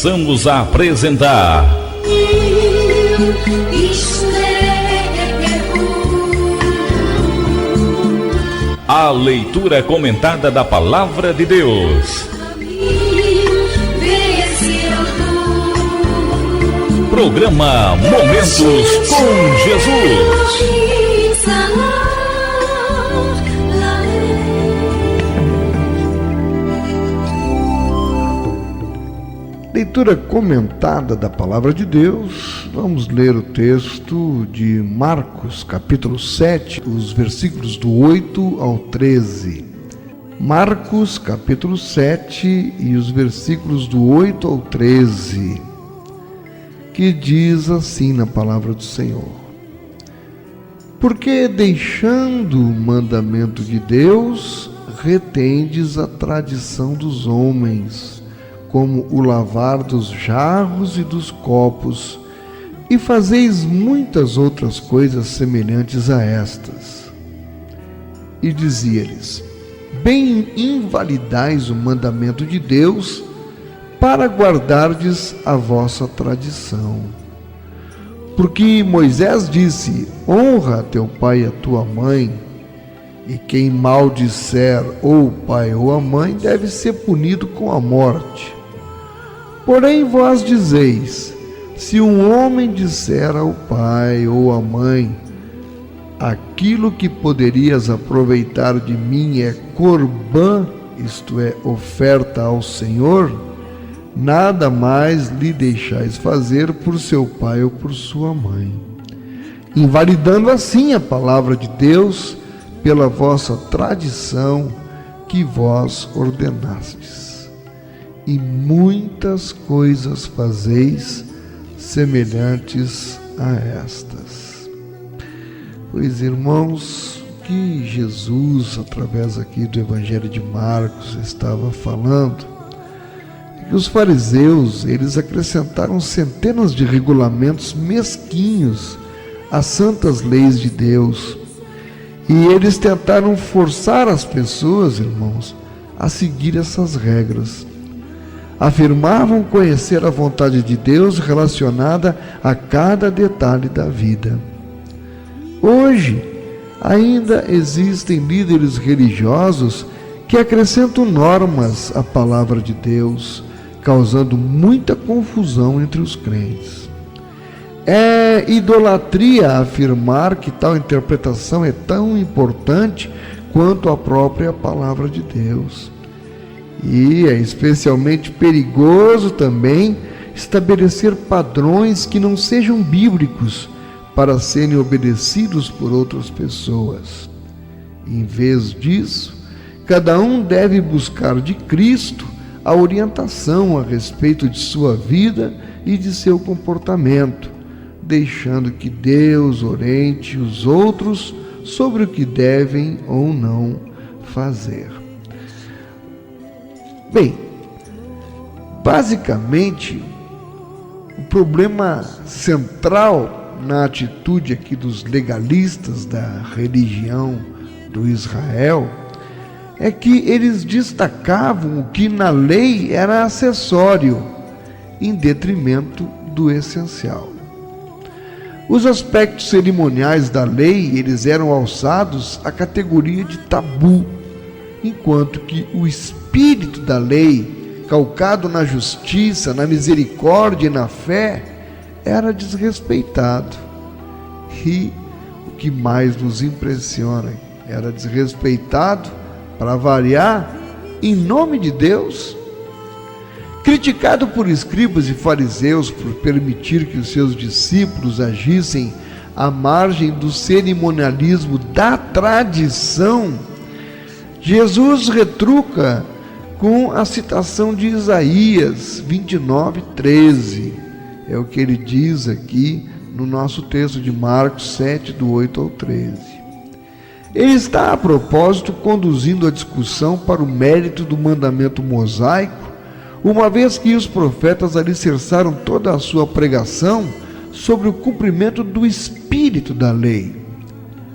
passamos a apresentar a leitura comentada da Palavra de Deus. Programa Momentos com Jesus. Leitura comentada da Palavra de Deus. Vamos ler o texto de Marcos, capítulo 7, os versículos do 8 ao 13. Marcos, capítulo 7, e os versículos do 8 ao 13, que diz assim na Palavra do Senhor: Porque deixando o mandamento de Deus, retendes a tradição dos homens, como o lavar dos jarros e dos copos, e fazeis muitas outras coisas semelhantes a estas. E dizia-lhes: Bem invalidais o mandamento de Deus, para guardardes a vossa tradição. Porque Moisés disse: Honra teu pai e a tua mãe, e quem maldisser ou o pai ou a mãe deve ser punido com a morte. Porém vós dizeis: se um homem disser ao pai ou à mãe, aquilo que poderias aproveitar de mim é corbã, isto é, oferta ao Senhor, nada mais lhe deixais fazer por seu pai ou por sua mãe, invalidando assim a palavra de Deus pela vossa tradição que vós ordenastes. E muitas coisas fazeis semelhantes a estas. Pois, irmãos, o que Jesus, através aqui do Evangelho de Marcos, estava falando é que os fariseus, eles acrescentaram centenas de regulamentos mesquinhos às santas leis de Deus. E eles tentaram forçar as pessoas, irmãos, a seguir essas regras. Afirmavam conhecer a vontade de Deus relacionada a cada detalhe da vida. Hoje, ainda existem líderes religiosos que acrescentam normas à palavra de Deus, causando muita confusão entre os crentes. É idolatria afirmar que tal interpretação é tão importante quanto a própria palavra de Deus. E é especialmente perigoso também estabelecer padrões que não sejam bíblicos para serem obedecidos por outras pessoas. Em vez disso, cada um deve buscar de Cristo a orientação a respeito de sua vida e de seu comportamento, deixando que Deus oriente os outros sobre o que devem ou não fazer. Bem, basicamente, o problema central na atitude aqui dos legalistas da religião do Israel é que eles destacavam o que na lei era acessório, em detrimento do essencial. Os aspectos cerimoniais da lei, eles eram alçados à categoria de tabu, enquanto que o espírito da lei, calcado na justiça, na misericórdia e na fé, era desrespeitado. E o que mais nos impressiona, era desrespeitado, para variar, em nome de Deus. Criticado por escribas e fariseus por permitir que os seus discípulos agissem à margem do cerimonialismo da tradição, Jesus retruca com a citação de Isaías 29:13. É o que ele diz aqui no nosso texto de Marcos 7, do 8 ao 13. Ele está, a propósito, conduzindo a discussão para o mérito do mandamento mosaico, uma vez que os profetas alicerçaram toda a sua pregação sobre o cumprimento do espírito da lei.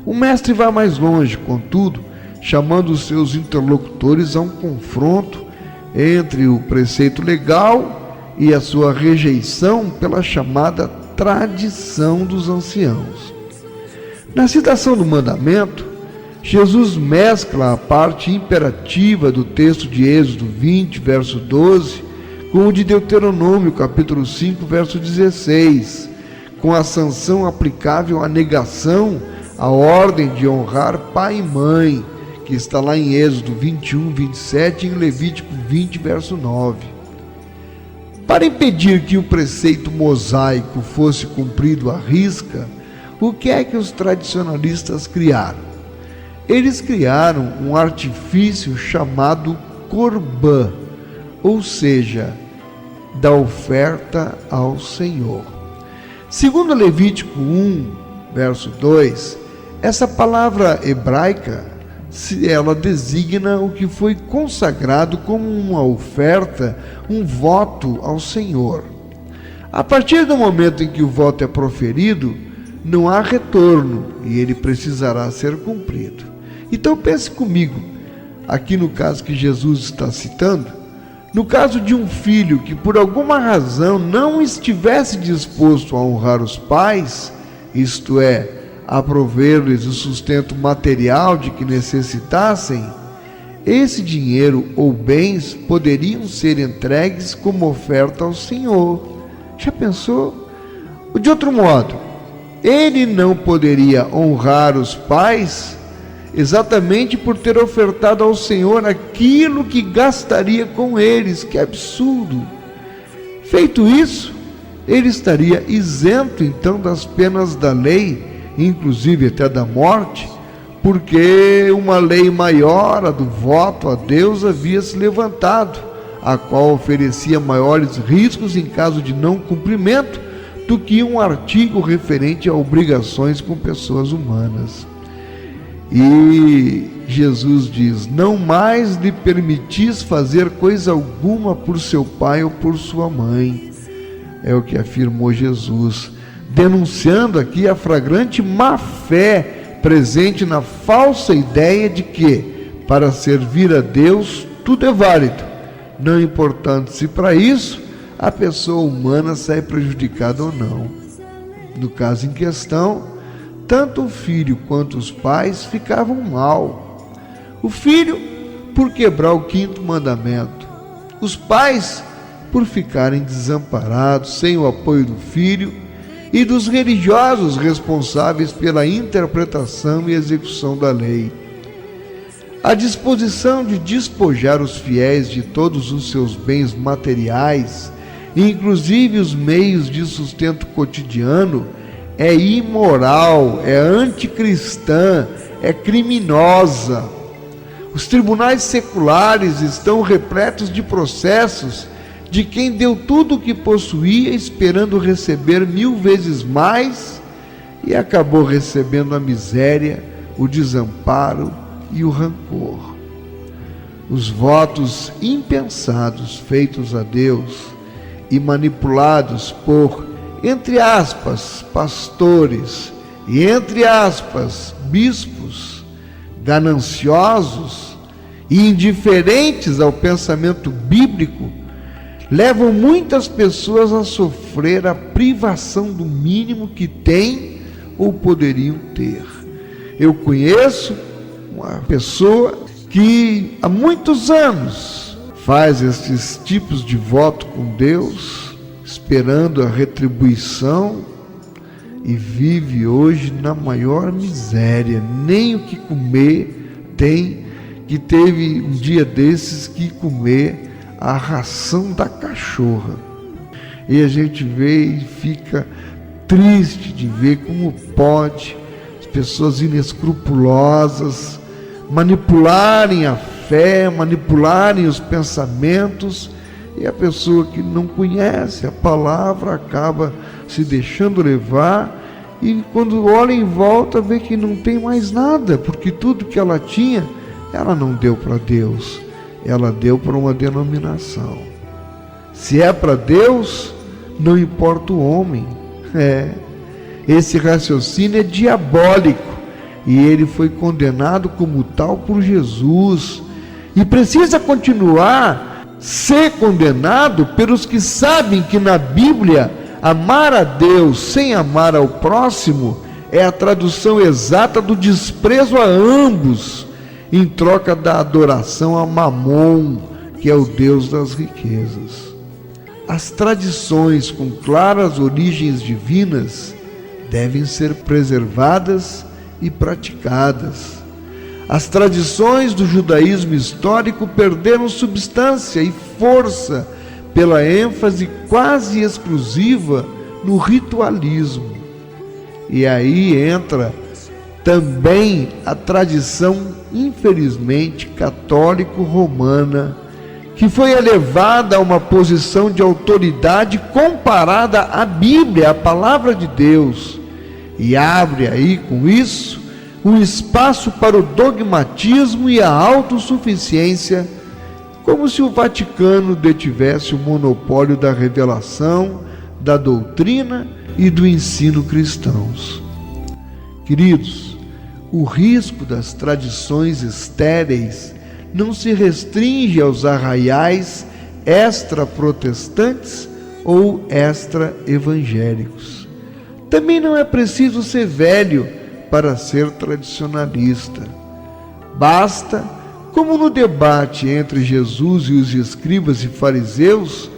O mestre vai mais longe, contudo, chamando os seus interlocutores a um confronto entre o preceito legal e a sua rejeição pela chamada tradição dos anciãos. Na citação do mandamento, Jesus mescla a parte imperativa do texto de Êxodo 20, verso 12, com o de Deuteronômio, capítulo 5, verso 16, com a sanção aplicável à negação, à ordem de honrar pai e mãe, que está lá em Êxodo 21, 27 e em Levítico 20, verso 9. Para impedir que o preceito mosaico fosse cumprido à risca, o que é que os tradicionalistas criaram? Eles criaram um artifício chamado Corbã, ou seja, da oferta ao Senhor. Segundo Levítico 1, verso 2, essa palavra hebraica, ela designa o que foi consagrado como uma oferta, um voto ao Senhor. A partir do momento em que o voto é proferido, não há retorno e ele precisará ser cumprido. Então pense comigo, aqui no caso que Jesus está citando, no caso de um filho que por alguma razão não estivesse disposto a honrar os pais, isto é, a prover-lhes o sustento material de que necessitassem, esse dinheiro ou bens poderiam ser entregues como oferta ao Senhor. Já pensou? De outro modo, ele não poderia honrar os pais exatamente por ter ofertado ao Senhor aquilo que gastaria com eles. Que absurdo! Feito isso, ele estaria isento então das penas da lei, inclusive até da morte, porque uma lei maior, a do voto a Deus, havia se levantado, a qual oferecia maiores riscos em caso de não cumprimento do que um artigo referente a obrigações com pessoas humanas. E Jesus diz: não mais lhe permitis fazer coisa alguma por seu pai ou por sua mãe. É o que afirmou Jesus, denunciando aqui a flagrante má-fé presente na falsa ideia de que, para servir a Deus, tudo é válido, não importando se para isso a pessoa humana sai prejudicada ou não. No caso em questão, tanto o filho quanto os pais ficavam mal. O filho por quebrar o 5º mandamento, os pais por ficarem desamparados, sem o apoio do filho e dos religiosos responsáveis pela interpretação e execução da lei. A disposição de despojar os fiéis de todos os seus bens materiais, inclusive os meios de sustento cotidiano, é imoral, é anticristã, é criminosa. Os tribunais seculares estão repletos de processos de quem deu tudo o que possuía esperando receber 1000 vezes mais e acabou recebendo a miséria, o desamparo e o rancor. Os votos impensados feitos a Deus e manipulados por, entre aspas, pastores e, entre aspas, bispos, gananciosos e indiferentes ao pensamento bíblico, levam muitas pessoas a sofrer a privação do mínimo que têm ou poderiam ter. Eu conheço uma pessoa que há muitos anos faz esses tipos de voto com Deus, esperando a retribuição, e vive hoje na maior miséria, nem o que comer tem, que teve um dia desses que comer a ração da cachorra. E a gente vê e fica triste de ver como pode as pessoas inescrupulosas manipularem a fé, manipularem os pensamentos, e a pessoa que não conhece a palavra acaba se deixando levar, e quando olha em volta vê que não tem mais nada, porque tudo que ela tinha, ela não deu para Deus, ela deu para uma denominação. Se é para Deus, não importa o homem. Esse raciocínio é diabólico, e ele foi condenado como tal por Jesus, e precisa continuar ser condenado pelos que sabem que na Bíblia amar a Deus sem amar ao próximo é a tradução exata do desprezo a ambos, em troca da adoração a Mamon, que é o Deus das riquezas. As tradições com claras origens divinas devem ser preservadas e praticadas. As tradições do judaísmo histórico perderam substância e força pela ênfase quase exclusiva no ritualismo. E aí entra também a tradição, infelizmente, católico-romana, que foi elevada a uma posição de autoridade comparada à Bíblia, a palavra de Deus, e abre aí, com isso, um espaço para o dogmatismo e a autossuficiência, como se o Vaticano detivesse o monopólio da revelação, da doutrina e do ensino cristãos. Queridos, o risco das tradições estéreis não se restringe aos arraiais extra-protestantes ou extra-evangélicos. Também não é preciso ser velho para ser tradicionalista. Basta, como no debate entre Jesus e os escribas e fariseus,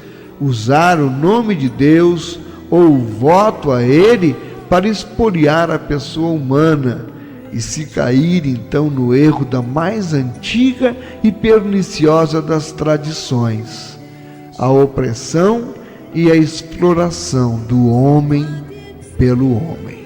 usar o nome de Deus ou o voto a ele para expoliar a pessoa humana e se cair então no erro da mais antiga e perniciosa das tradições, a opressão e a exploração do homem pelo homem.